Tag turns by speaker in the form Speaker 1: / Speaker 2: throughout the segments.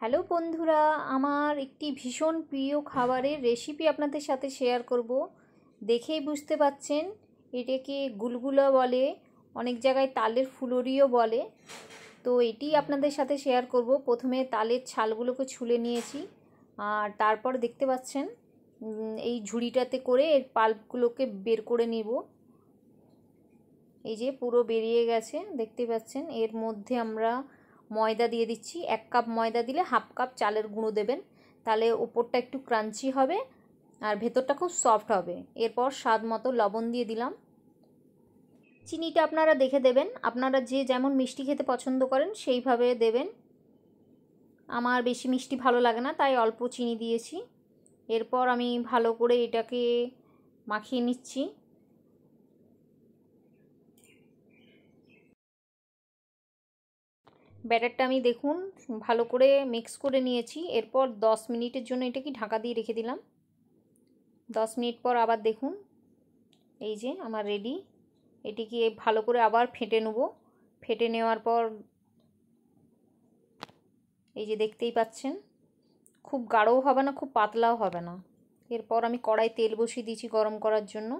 Speaker 1: Hello বন্ধুরা, আমার একটি ভীষণ প্রিয় খাবারের রেসিপি আপনাদের সাথে শেয়ার করব। দেখেই বুঝতে পাচ্ছেন এটাকে গুলগুলা বলে, অনেক জায়গায় তালের ফুলুরিও বলে। তো এটি আপনাদের সাথে শেয়ার করব। প্রথমে তালের ছালগুলোকে ছুলে নিয়েছি, আর তারপর দেখতে পাচ্ছেন এই ঝুড়িটাতে করে এর পাল্পগুলোকে বের করে নিব। এই যে পুরো বেরিয়ে গেছে, দেখতে পাচ্ছেন। এর মধ্যে আমরা ময়দা দিয়ে দিচ্ছি। 1 কাপ ময়দা দিলে হাফ কাপ চালের গুঁড়ো দেবেন, তাহলে ওপরটা একটু ক্রাঞ্চি হবে আর ভেতরটা খুব সফট হবে। এরপর স্বাদ মতো লবণ দিয়ে দিলাম। চিনিটা আপনারা দেখে দেবেন, আপনারা যে যেমন মিষ্টি খেতে পছন্দ করেন সেইভাবে দেবেন। আমার বেশি মিষ্টি ভালো লাগে না, তাই অল্প চিনি দিয়েছি। এরপর আমি ভালো করে এটাকে মাখিয়ে নিচ্ছি। ব্যাটারটা আমি দেখুন ভালো করে মিক্স করে নিয়েছি। এরপর 10 মিনিটের জন্য এটাকে ঢাকা দিয়ে রেখে দিলাম। 10 মিনিট পর আবার দেখুন, এই যে আমার রেডি। এটিকে ভালো করে আবার ফেটে নেব। ফেটে নেওয়ার পর এই যে দেখতেই পাচ্ছেন, খুব গাঢ়ও হবে না, খুব পাতলাও হবে না। এরপর আমি কড়াই তেল বসিয়ে দিয়েছি গরম করার জন্য।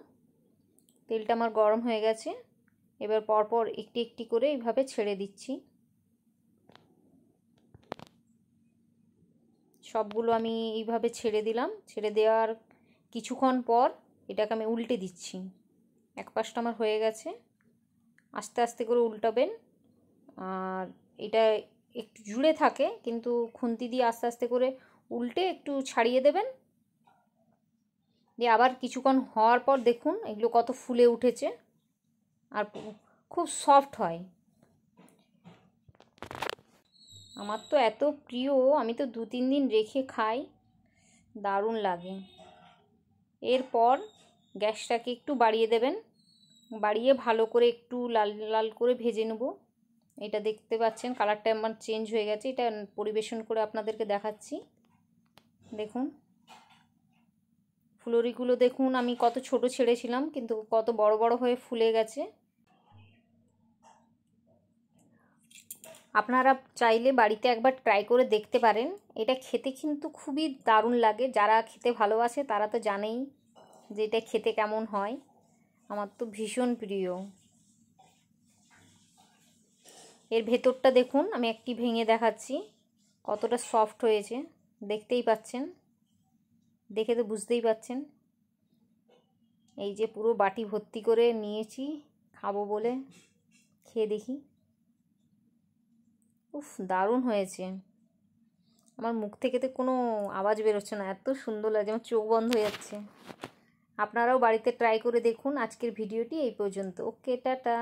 Speaker 1: তেলটা আমার গরম হয়ে গেছে। এবার পরপর একটি একটি করে এইভাবে ছেড়ে দিচ্ছি। সবগুলো আমি এইভাবে ছেড়ে দিলাম। ছেড়ে দেওয়ার কিছুক্ষণ পর এটাকে আমি উল্টে দিচ্ছি। এক পাশটা আমার হয়ে গেছে। আস্তে আস্তে করে উল্টাবেন। আর এটা একটু জুড়ে থাকে, কিন্তু খুন্তি দিয়ে আস্তে আস্তে করে উল্টে একটু ছাড়িয়ে দেবেন। দিয়ে আবার কিছুক্ষণ হওয়ার পর দেখুন এগুলো কত ফুলে উঠেছে আর খুব সফট হয়। আমার তো এত প্রিয়, আমি তো 2-3 দিন রেখে খাই, দারুণ লাগে। এরপর গ্যাসটাকে একটু বাড়িয়ে দেবেন, বাড়িয়ে ভালো করে একটু লাল লাল করে ভেজে নেব। এটা দেখতে পাচ্ছেন কালারটা আমার চেঞ্জ হয়ে গেছে। এটা পরিবেশন করে আপনাদেরকে দেখাচ্ছি। দেখুন ফুলরিগুলো দেখুন, আমি কত ছোট ছেড়েছিলাম কিন্তু কত বড় বড় হয়ে ফুলে গেছে। আপনারা চাইলে বাড়িতে একবার ট্রাই করে দেখতে পারেন। এটা খেতে কিন্তু খুবই দারুণ লাগে। যারা খেতে ভালোবাসে তারা তো জানেই যে এটা খেতে কেমন হয়। আমার তো ভীষণ প্রিয়। এর ভেতরটা দেখুন, আমি একটি ভেঙে দেখাচ্ছি কতটা সফট হয়েছে, দেখতেই পাচ্ছেন। দেখে তো বুঝতেই পাচ্ছেন। এই যে পুরো বাটি ভর্তি করে নিয়েছি খাবো বলে। খেয়ে দেখি। উফ, দারুণ হয়েছে। আমার মুখ থেকে তো কোনো আওয়াজ বেরোচ্ছে না, এত সুন্দর লাগছে, আমার চোখ বন্ধ হয়ে যাচ্ছে। আপনারাও বাড়িতে ট্রাই করে দেখুন। আজকের ভিডিওটি এই পর্যন্ত। ওকে, টাটা।